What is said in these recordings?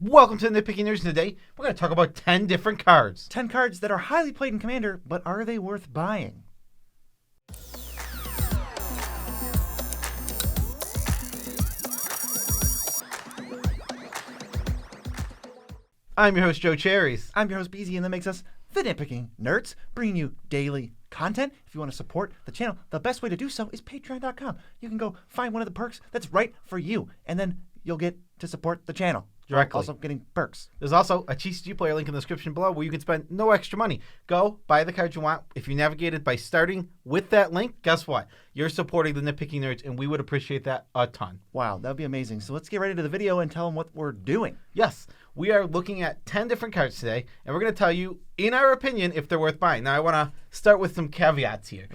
Welcome to the Nitpicking Nerds. Today, we're going to talk about 10 different cards. 10 cards that are highly played in Commander, but are they worth buying? I'm your host, Joe Cherries. I'm your host, BZ, and that makes us the Nitpicking Nerds, bringing you daily content. If you want to support the channel, the best way to do so is patreon.com. You can go find one of the perks that's right for you, and then you'll get to support the channel. Directly. Also getting perks. There's also a TCG player link in the description below where you can spend no extra money. Go buy the cards you want. If you navigate it by starting with that link, guess what? You're supporting the Nitpicking Nerds, and we would appreciate that a ton. Wow, that would be amazing. So let's get right into the video and tell them what we're doing. Yes, we are looking at 10 different cards today, and we're going to tell you, in our opinion, if they're worth buying. Now, I want to start with some caveats here.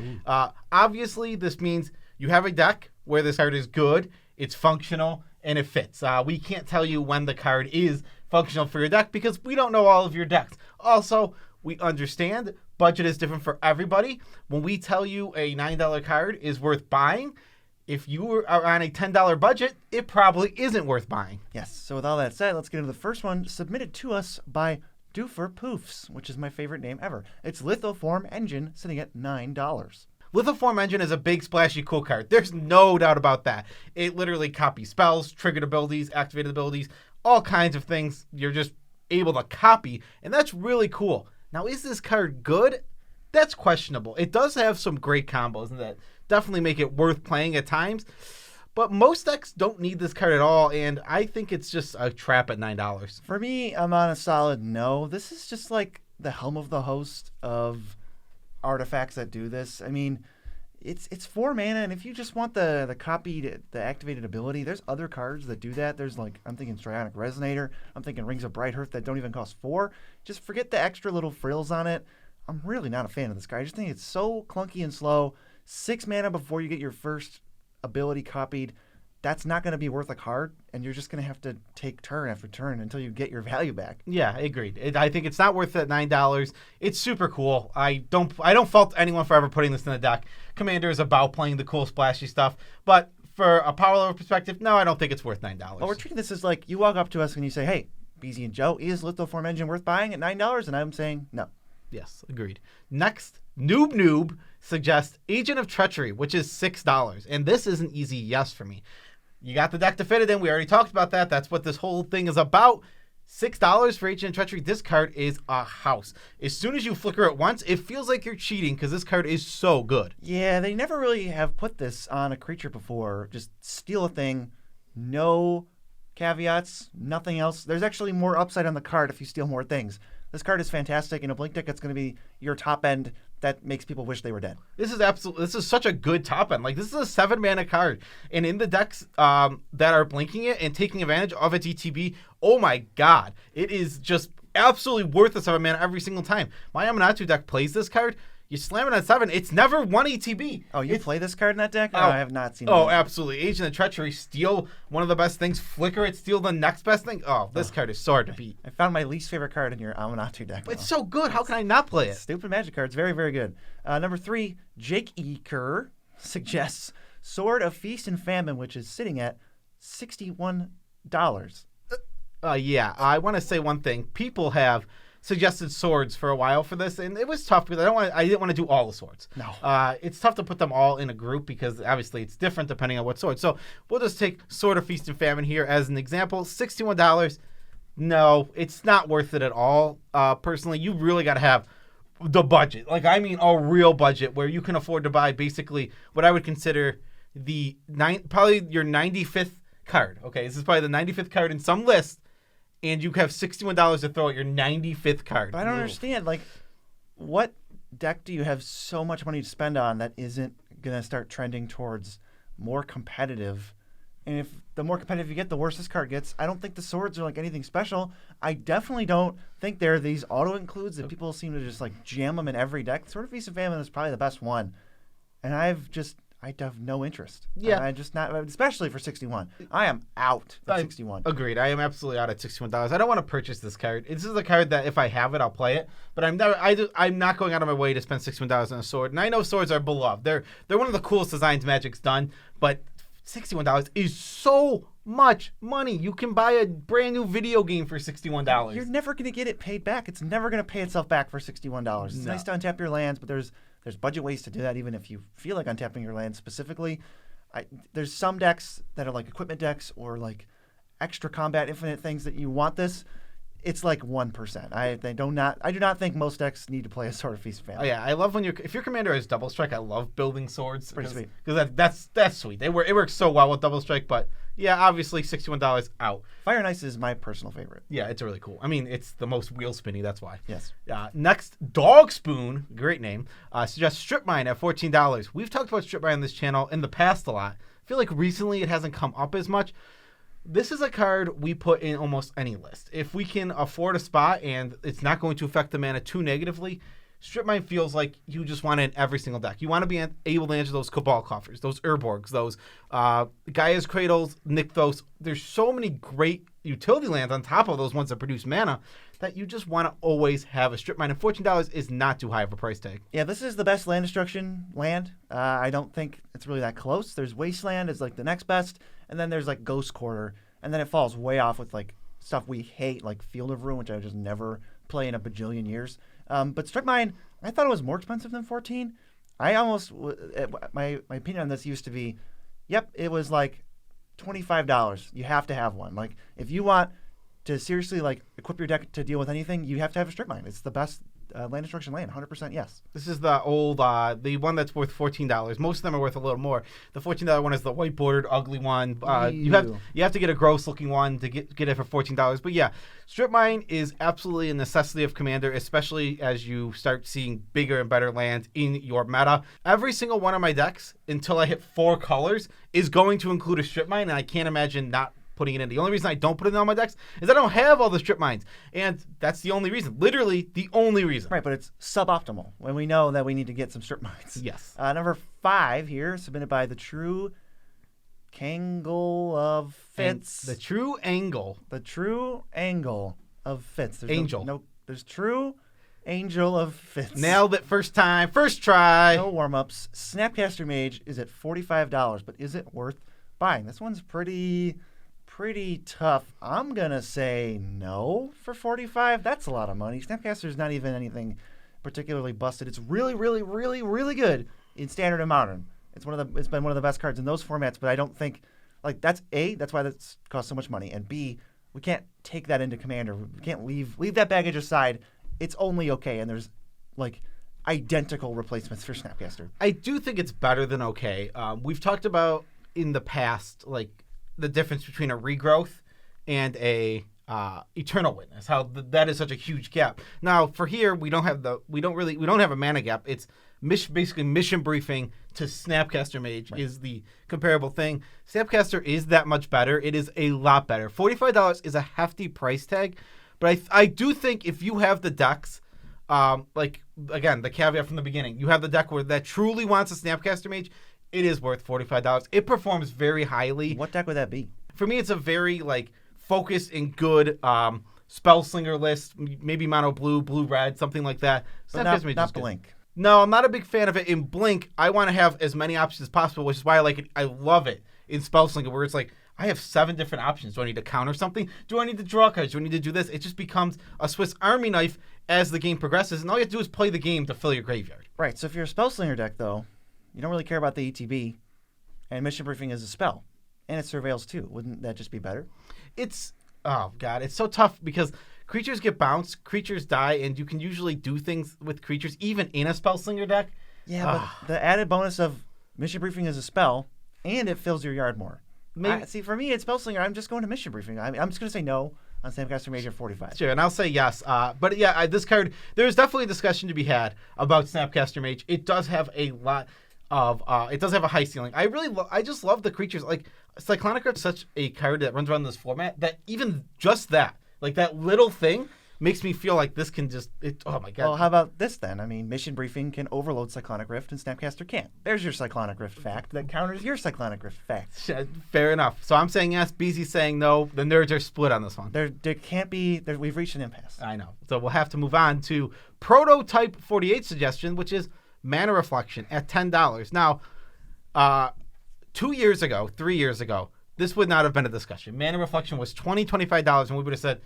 Obviously, this means you have a deck where this card is good, it's functional, and it fits. We can't tell you when the card is functional for your deck because we don't know all of your decks. Also, we understand budget is different for everybody. When we tell you a $9 card is worth buying, if you are on a $10 budget, it probably isn't worth buying. Yes, so with all that said, let's get into the first one submitted to us by Doofer Poofs, which is my favorite name ever. It's Lithoform Engine, sitting at $9. Lithoform Engine is a big, splashy, cool card. There's no doubt about that. It literally copies spells, triggered abilities, activated abilities, all kinds of things you're just able to copy, and that's really cool. Now, is this card good? That's questionable. It does have some great combos that definitely make it worth playing at times, but most decks don't need this card at all, and I think it's just a trap at $9. For me, I'm on a solid no. This is just like the Helm of the Host of artifacts that do this. I mean, it's 4 mana, and if you just want the copied, the activated ability, there's other cards that do that. There's like, I'm thinking Strionic Resonator, I'm thinking Rings of Brighthearth that don't even cost 4. Just forget the extra little frills on it. I'm really not a fan of this card. I just think it's so clunky and slow. 6 mana before you get your first ability copied. That's not going to be worth a card, and you're just going to have to take turn after turn until you get your value back. Yeah, agreed. I think it's not worth that $9. It's super cool. I don't fault anyone for ever putting this in the deck. Commander is about playing the cool, splashy stuff, but for a power level perspective, no, I don't think it's worth $9. Well, we're treating this as like you walk up to us and you say, "Hey, BZ and Joe, is Lithoform Engine worth buying at $9?" And I'm saying no. Yes, agreed. Next, Noob suggests Agent of Treachery, which is $6, and this is an easy yes for me. You got the deck to fit it in. We already talked about that. That's what this whole thing is about. $6 for Agent of Treachery. This card is a house. As soon as you flicker it once, it feels like you're cheating because this card is so good. Yeah, they never really have put this on a creature before. Just steal a thing. No caveats, nothing else. There's actually more upside on the card if you steal more things. This card is fantastic. In a blink deck, it's going to be your top end that makes people wish they were dead. This is such a good top end. Like, this is a 7 mana card. And in the decks that are blinking it and taking advantage of its ETB, oh my god. It is just absolutely worth the 7 mana every single time. My Amanatu deck plays this card. You slam it on 7, it's never 1 ETB. Oh, you play this card in that deck? No, I have not seen it. Oh, absolutely. Agent of Treachery, steal one of the best things, flicker it, steal the next best thing. Oh, this card is so hard to beat. I found my least favorite card in your Amanatu deck. It's so good. How can I not play it? Stupid Magic cards. Very, very good. Number 3, Jake Eker suggests Sword of Feast and Famine, which is sitting at $61. Yeah, I want to say one thing. People have suggested swords for a while for this, and it was tough because I didn't want to do all the swords. No. It's tough to put them all in a group because obviously it's different depending on what sword. So we'll just take Sword of Feast and Famine here as an example. $61. No, it's not worth it at all. Personally, you really got to have the budget. Like, I mean, a real budget where you can afford to buy basically what I would consider probably your 95th card. Okay, this is probably the 95th card in some list. And you have $61 to throw at your 95th card. But I don't understand. Like, what deck do you have so much money to spend on that isn't going to start trending towards more competitive? And if the more competitive you get, the worse this card gets. I don't think the swords are like anything special. I definitely don't think they're these auto-includes that people seem to just like jam them in every deck. Sword of Feast and Famine is probably the best one. And I have no interest. Yeah. I just not, especially for 61. I am out at 61. Agreed. I am absolutely out at $61. I don't want to purchase this card. This is a card that if I have it, I'll play it. But I'm not going out of my way to spend $61 on a sword. And I know swords are beloved. They're one of the coolest designs Magic's done. But $61 is so much money. You can buy a brand new video game for $61. You're never going to get it paid back. It's never going to pay itself back for $61. It's nice to untap your lands, but there's budget ways to do that, even if you feel like untapping your lands specifically. There's some decks that are like equipment decks or like extra combat infinite things that you want this. It's like 1%. I do not think most decks need to play a Sword of Feast Famine. Oh yeah, I love if your commander has double strike. I love building swords. Pretty sweet. Because that's sweet. It works so well with double strike. But yeah, obviously $61 out. Fire and Ice is my personal favorite. Yeah, it's really cool. I mean, it's the most wheel spinny. That's why. Yes. Next, Dog Spoon, great name. Suggests Strip Mine at $14. We've talked about Strip Mine on this channel in the past a lot. I feel like recently it hasn't come up as much. This is a card we put in almost any list. If we can afford a spot and it's not going to affect the mana too negatively, Strip Mine feels like you just want it in every single deck. You want to be able to answer those Cabal Coffers, those Urborgs, those Gaia's Cradles, Nykthos. There's so many great utility lands on top of those ones that produce mana that you just want to always have a Strip Mine. And $14 is not too high of a price tag. Yeah, this is the best land destruction land. I don't think it's really that close. There's Wasteland is like the next best. And then there's like Ghost Quarter, and then it falls way off with like stuff we hate, like Field of Ruin, which I would just never play in a bajillion years. But Strip Mine, I thought it was more expensive than 14. I almost my opinion on this used to be, yep, it was like $25. You have to have one. Like if you want to seriously like equip your deck to deal with anything, you have to have a Strip Mine. It's the best land destruction land, 100% yes. This is the old, the one that's worth $14. Most of them are worth a little more. The $14 one is the white bordered, ugly one. You have to get a gross looking one to get it for $14. But yeah, Strip Mine is absolutely a necessity of Commander, especially as you start seeing bigger and better lands in your meta. Every single one of my decks, until I hit 4 colors, is going to include a Strip Mine, and I can't imagine not putting it in. The only reason I don't put it in all my decks is I don't have all the Strip Mines. And that's the only reason. Literally the only reason. Right, but it's suboptimal when we know that we need to get some Strip Mines. Yes. Number 5 here, submitted by the True Angle of Fitz. The True Angle. The True Angle of Fitz. There's Angel. There's True Angel of Fitz. Nailed it first time. First try. No warm-ups. Snapcaster Mage is at $45, but is it worth buying? This one's pretty tough. I'm going to say no for $45. That's a lot of money. Snapcaster's not even anything particularly busted. It's really, really, really, really good in Standard and Modern. It's been one of the best cards in those formats, but I don't think, like, that's why that's costs so much money. And B, we can't take that into Commander. We can't leave that baggage aside. It's only okay, and there's, like, identical replacements for Snapcaster. I do think it's better than okay. We've talked about in the past, like, the difference between a regrowth and a eternal witness, how that is such a huge gap. Now for here, we don't have a mana gap. It's basically mission briefing to Snapcaster Mage is the comparable thing. Snapcaster is that much better. It is a lot better. $45 is a hefty price tag, but I do think if you have the decks, like again, the caveat from the beginning, you have the deck that truly wants a Snapcaster Mage, it is worth $45. It performs very highly. What deck would that be? For me, it's a very like focused and good Spellslinger list. Maybe mono blue, blue red, something like that. But not Blink. No, I'm not a big fan of it. In Blink, I want to have as many options as possible, which is why I like it. I love it in Spellslinger, where it's like I have 7 different options. Do I need to counter something? Do I need to draw cards? Do I need to do this? It just becomes a Swiss Army knife as the game progresses, and all you have to do is play the game to fill your graveyard. Right. So if you're a Spellslinger deck, though, you don't really care about the ETB, and Mission Briefing is a spell, and it surveils too. Wouldn't that just be better? It's so tough because creatures get bounced, creatures die, and you can usually do things with creatures even in a Spellslinger deck. Yeah, but the added bonus of Mission Briefing is a spell, and it fills your yard more. See, for me, it's Spellslinger. I'm just going to Mission Briefing. I'm just going to say no on Snapcaster Mage at $45. Sure, and I'll say yes. But yeah, this card, there's definitely a discussion to be had about Snapcaster Mage. It does have a lot of it does have a high ceiling. I just love the creatures. Like Cyclonic Rift is such a card that runs around this format that even just that, like that little thing, makes me feel like this can just oh my god. Well, how about this then? I mean, Mission Briefing can overload Cyclonic Rift and Snapcaster can't. There's your Cyclonic Rift fact that counters your Cyclonic Rift fact. Fair enough. So I'm saying yes, BZ's saying no. The nerds are split on this one. There can't be we've reached an impasse. I know. So we'll have to move on to Prototype 48 suggestion, which is Mana Reflection at $10. Now, 2 years ago, 3 years ago, this would not have been a discussion. Mana Reflection was $20, $25, and we would have said,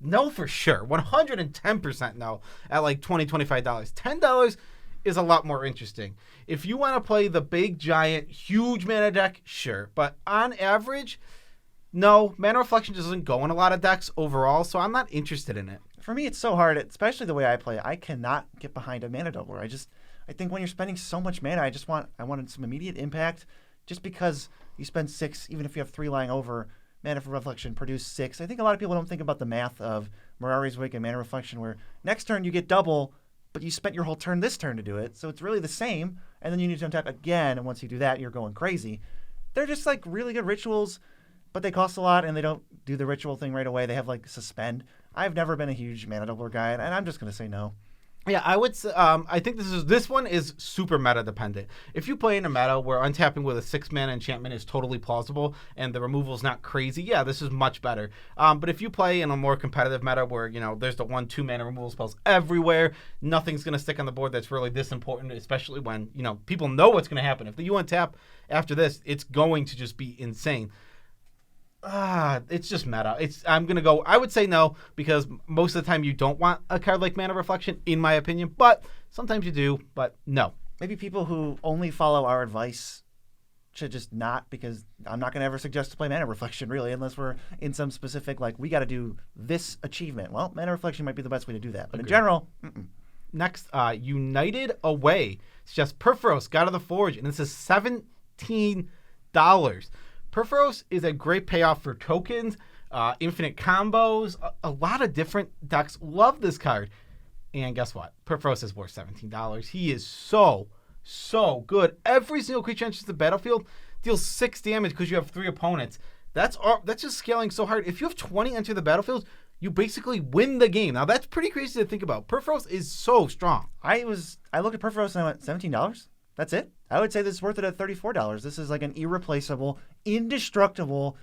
no, for sure. 110% no at like $20, $25. $10 is a lot more interesting. If you want to play the big, giant, huge mana deck, sure. But on average, no, Mana Reflection just doesn't go in a lot of decks overall, so I'm not interested in it. For me, it's so hard, especially the way I play. I cannot get behind a mana doubler. I think when you're spending so much mana, I wanted some immediate impact. Just because you spend 6, even if you have 3 lying over, Mana for Reflection produce 6. I think a lot of people don't think about the math of Mirari's Wake and Mana Reflection, where next turn you get double, but you spent your whole turn this turn to do it, so it's really the same, and then you need to untap again, and once you do that, you're going crazy. They're just like really good rituals, but they cost a lot, and they don't do the ritual thing right away. They have like suspend. I've never been a huge mana doubler guy, and I'm just going to say no. Yeah, I would. I think this one is super meta dependent. If you play in a meta where untapping with a 6 mana enchantment is totally plausible and the removal is not crazy, yeah, this is much better. But if you play in a more competitive meta where there's the 1-2 mana removal spells everywhere, nothing's gonna stick on the board that's really this important, especially when people know what's gonna happen. If you untap after this, it's going to just be insane. It's just meta. I would say no, because most of the time you don't want a card like Mana Reflection, in my opinion, but sometimes you do, but no. Maybe people who only follow our advice should just not, because I'm not going to ever suggest to play Mana Reflection, really, unless we're in some specific, like, we got to do this achievement. Well, Mana Reflection might be the best way to do that, but in general, Next, United Away. It's just Peripherals, God of the Forge, and this is $17. Peripherals is a great payoff for tokens, infinite combos, a lot of different decks love this card. And guess what? Peripherals is worth $17. He is so good. Every single creature enters the battlefield deals 6 damage because you have 3 opponents. That's just scaling so hard. If you have 20 enter the battlefield, you basically win the game. Now, that's pretty crazy to think about. Peripherals is so strong. I looked at Peripherals and I went, $17? That's it? I would say this is worth it at $34. This is like an irreplaceable, indestructible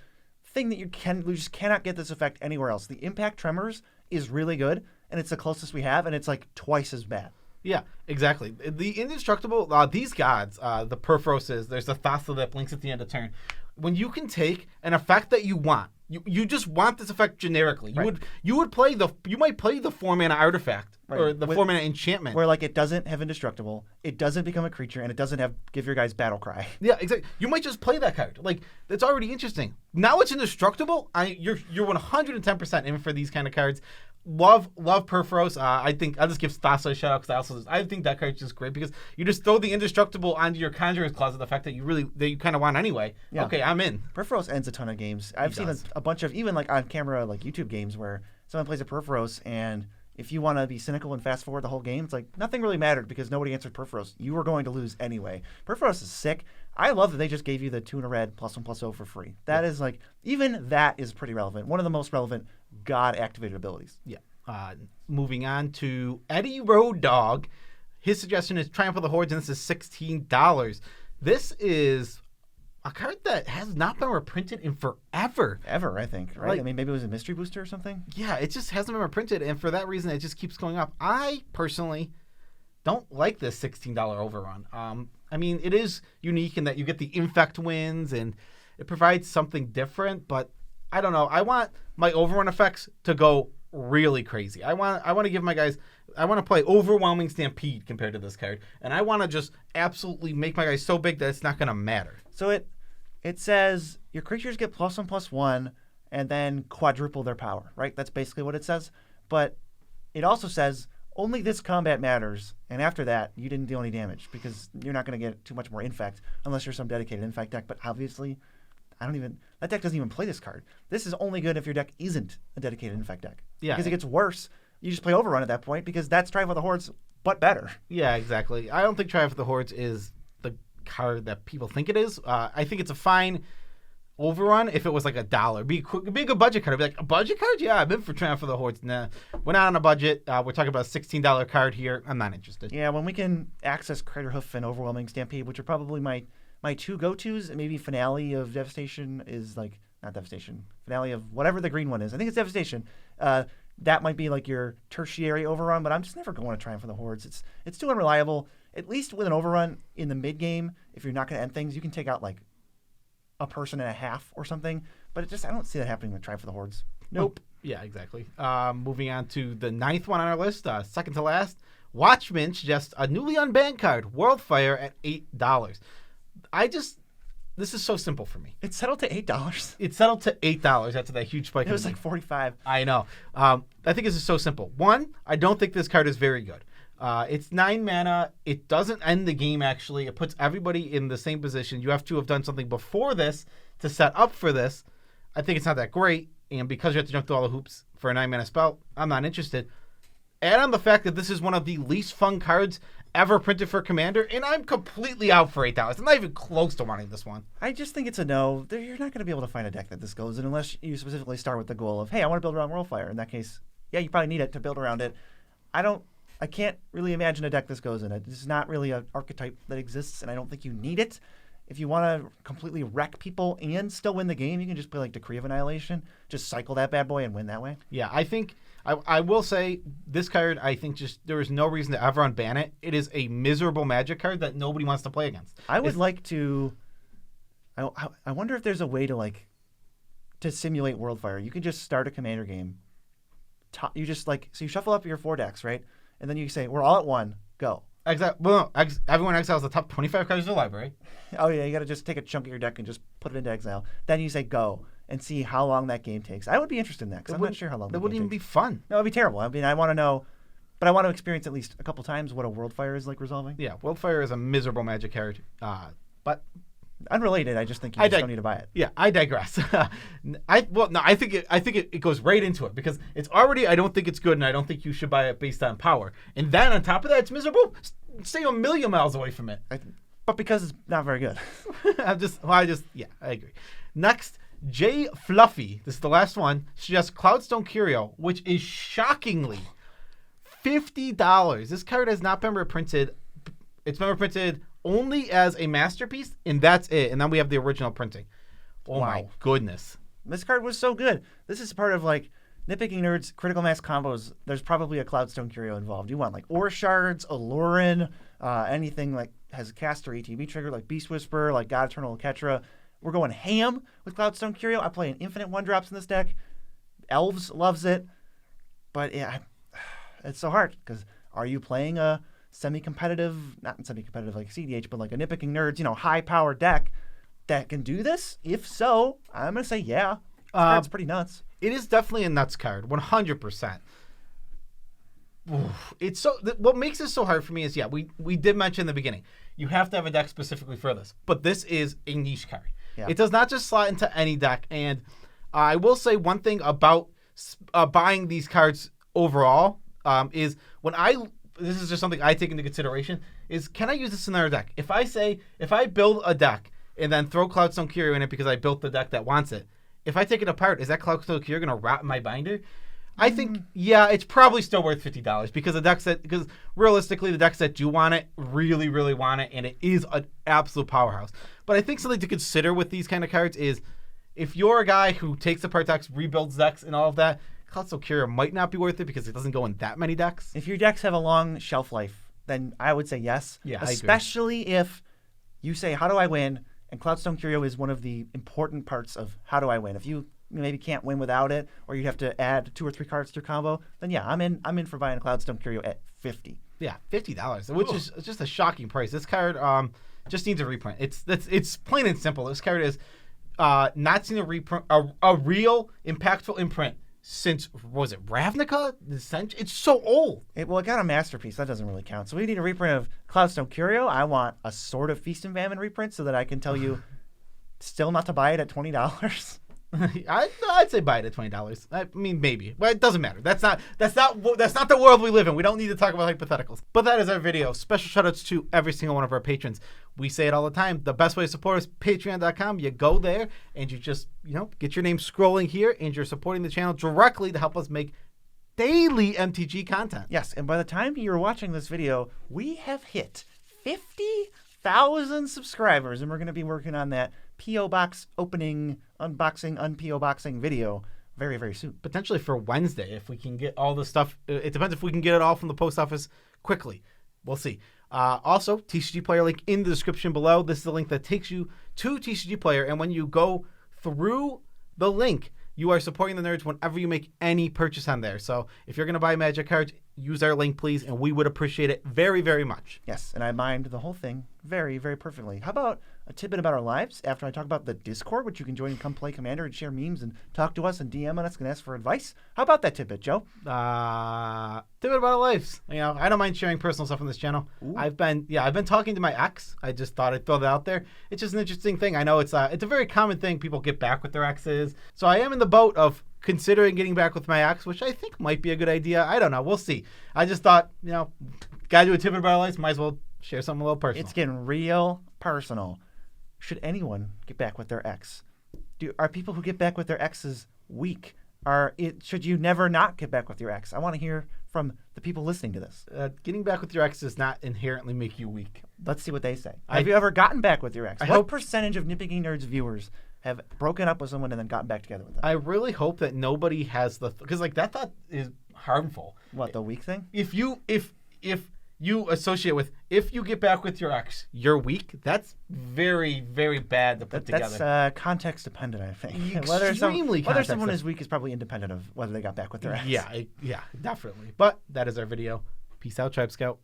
thing that you just cannot get this effect anywhere else. The Impact Tremors is really good, and it's the closest we have, and it's like twice as bad. Yeah, exactly. The indestructible, these gods, the Peripherals, there's the Thassa that blinks at the end of turn. When you can take an effect that you want, you just want this effect generically. You might play the 4-mana artifact or the 4-mana enchantment where like it doesn't have indestructible, it doesn't become a creature, and it doesn't have give your guys battle cry. Yeah, exactly. You might just play that card. Like, that's already interesting. Now it's indestructible. You're 110% in for these kind of cards. Love Peripherals. I think I'll just give Thassa a shout out because I think that card's just great because you just throw the indestructible onto your Conjurer's Closet, the fact that you kind of want anyway. Yeah. Okay, I'm in. Peripherals ends a ton of games. I've seen a bunch of even like on camera like YouTube games where someone plays a Peripherals, and if you want to be cynical and fast forward the whole game, it's like nothing really mattered because nobody answered Peripherals. You were going to lose anyway. Peripherals is sick. I love that they just gave you the 2 in a red +1/+0 for free. That is like, even that is pretty relevant. One of the most relevant God activated abilities. Yeah. Moving on to Eddie Road Dog. His suggestion is Triumph of the Hordes, and this is $16. This is a card that has not been reprinted in forever. Ever, I think, right? I mean, maybe it was a mystery booster or something? Yeah, it just hasn't been reprinted, and for that reason, it just keeps going up. I, personally, don't like this $16 overrun. I mean, it is unique in that you get the Infect wins, and it provides something different, but I don't know. I want my overrun effects to go really crazy. I want to give my guys, I want to play Overwhelming Stampede compared to this card, and I want to just absolutely make my guys so big that it's not going to matter. So it says your creatures get +1/+1 and then quadruple their power, right? That's basically what it says. But it also says only this combat matters, and after that you didn't deal any damage because you're not going to get too much more Infect unless you're some dedicated Infect deck. But obviously, that deck doesn't even play this card. This is only good if your deck isn't a dedicated Infect deck. Yeah. Because it gets worse. You just play Overrun at that point because that's Triumph of the Hordes, but better. Yeah, exactly. I don't think Triumph of the Hordes is the card that people think it is. I think it's a fine Overrun if it was like $1. Be a good budget card. I'd be like, a budget card? Yeah, I'm in for Triumph of the Hordes. Nah, we're not on a budget. We're talking about a $16 card here. I'm not interested. Yeah, when we can access Craterhoof and Overwhelming Stampede, which are probably my 2 go-tos, maybe Finale of Devastation is like, not Devastation, Finale of whatever the green one is. I think it's Devastation. That might be like your tertiary Overrun, but I'm just never going to Triumph of the Hordes. It's too unreliable. At least with an Overrun in the mid-game, if you're not going to end things, you can take out like a person and a half or something. But I don't see that happening with Try for the Hordes. Nope. Yeah, exactly. Moving on to the 9th one on our list, second to last. Watchmen suggests a newly unbanned card, Worldfire, at $8. This is so simple for me. It settled to $8. It settled to $8 after that huge spike. It was like $45. I know. I think this is so simple. One, I don't think this card is very good. It's 9 mana. It doesn't end the game, actually. It puts everybody in the same position. You have to have done something before this to set up for this. I think it's not that great. And because you have to jump through all the hoops for a 9 mana spell, I'm not interested. Add on the fact that this is one of the least fun cards ever printed for Commander, and I'm completely out for $8. I'm not even close to wanting this one. I just think it's a no. You're not going to be able to find a deck that this goes in unless you specifically start with the goal of, hey, I want to build around Worldfire. In that case, yeah, you probably need it to build around it. I can't really imagine a deck this goes in. It's not really an archetype that exists, and I don't think you need it. If you want to completely wreck people and still win the game, you can just play like Decree of Annihilation, just cycle that bad boy and win that way. Yeah, I think I will say this card, I think just there is no reason to ever unban it. It is a miserable Magic card that nobody wants to play against. I would like to. I wonder if there's a way to simulate Worldfire. You can just start a Commander game. You just so you shuffle up your 4 decks, right? And then you say, we're all at 1, go. Everyone exiles the top 25 cards of the library. Oh, yeah, you got to just take a chunk of your deck and just put it into exile. Then you say go and see how long that game takes. I would be interested in that because I'm not sure how long that wouldn't even be fun. No, it'd be terrible. I mean, I want to know, but I want to experience at least a couple times what a Worldfire is like resolving. Yeah, Worldfire is a miserable Magic card, but unrelated. I just think you just don't need to buy it. Yeah, I digress. I think it goes right into it because it's already. I don't think it's good, and I don't think you should buy it based on power. And then on top of that, it's miserable. Stay a million miles away from it. But because it's not very good. I agree. Next, J Fluffy. This is the last one. Suggests Cloudstone Curio, which is shockingly $50. This card has not been reprinted. It's been reprinted only as a masterpiece, and that's it. And then we have the original printing. Oh wow. My goodness. This card was so good. This is part of Nitpicking Nerds, Critical Mass combos. There's probably a Cloudstone Curio involved. You want Ore Shards, Alurin, anything has a cast or ATB trigger like Beast Whisperer, like God Eternal Ketra. We're going ham with Cloudstone Curio. I play an infinite 1-drops in this deck. Elves loves it. But yeah, it's so hard because are you playing a semi-competitive, not semi-competitive like CDH, but like a Nitpicking Nerds, high-powered deck that can do this? If so, I'm going to say yeah. This card's pretty nuts. It is definitely a nuts card, 100%. It's so. What makes this so hard for me is, we did mention in the beginning, you have to have a deck specifically for this, but this is a niche card. Yeah. It does not just slot into any deck, and I will say one thing about buying these cards overall is this is just something I take into consideration, is can I use this in our deck? If I build a deck and then throw Cloudstone Curio in it because I built the deck that wants it, if I take it apart, is that Cloudstone Curio going to rot in my binder? I think, it's probably still worth $50 because realistically, the decks that do want it really, really want it, and it is an absolute powerhouse. But I think something to consider with these kind of cards is if you're a guy who takes apart decks, rebuilds decks, and all of that, Cloudstone Curio might not be worth it because it doesn't go in that many decks. If your decks have a long shelf life, then I would say yes. Yeah, especially if you say, how do I win? And Cloudstone Curio is one of the important parts of how do I win. If you maybe can't win without it, or you have to add 2 or 3 cards to your combo, then yeah, I'm in for buying a Cloudstone Curio at $50. Yeah, $50, which is just a shocking price. This card just needs a reprint. It's plain and simple. This card is not seen a reprint, a real impactful imprint since, was it Ravnica? It's so old. It got a masterpiece. That doesn't really count. So we need a reprint of Cloudstone Curio. I want a Sword of Feast and Famine reprint so that I can tell you still not to buy it at $20. I'd say buy it at $20. I mean, maybe, but it doesn't matter. That's not the world we live in. We don't need to talk about hypotheticals. But that is our video. Special shoutouts to every single one of our patrons. We say it all the time. The best way to support us, Patreon.com. You go there and you just get your name scrolling here, and you're supporting the channel directly to help us make daily MTG content. Yes, and by the time you're watching this video, we have hit 50,000 subscribers, and we're going to be working on that P.O. Box opening, unboxing, un-P.O. boxing video very, very soon. Potentially for Wednesday, if we can get all the stuff. It depends if we can get it all from the post office quickly. We'll see. Also, TCG Player link in the description below. This is the link that takes you to TCG Player, and when you go through the link, you are supporting the nerds whenever you make any purchase on there. So if you're going to buy Magic cards, use our link, please, and we would appreciate it very, very much. Yes, and I mined the whole thing very, very perfectly. How about a tidbit about our lives after I talk about the Discord, which you can join and come play Commander and share memes and talk to us and DM on us and ask for advice? How about that tidbit, Joe? Tidbit about our lives. You know, I don't mind sharing personal stuff on this channel. Ooh. I've been talking to my ex. I just thought I'd throw that out there. It's just an interesting thing. I know it's a very common thing. People get back with their exes. So I am in the boat of considering getting back with my ex, which I think might be a good idea. I don't know. We'll see. I just thought, gotta do a tidbit about our lives. Might as well share something a little personal. It's getting real personal. Should anyone get back with their ex? Are people who get back with their exes weak? Should you never not get back with your ex? I want to hear from the people listening to this. Getting back with your ex does not inherently make you weak. Let's see what they say. Have you ever gotten back with your ex? I What hope- percentage of Nitpicking Nerds viewers have broken up with someone and then gotten back together with them? I really hope that nobody has because that thought is harmful. What, the weak thing? If you associate with if you get back with your ex, you're weak. That's very, very bad to put together. That's context dependent, I think. Extremely whether someone context- is weak is probably independent of whether they got back with their ex. Yeah, definitely. But that is our video. Peace out, Tribe Scout.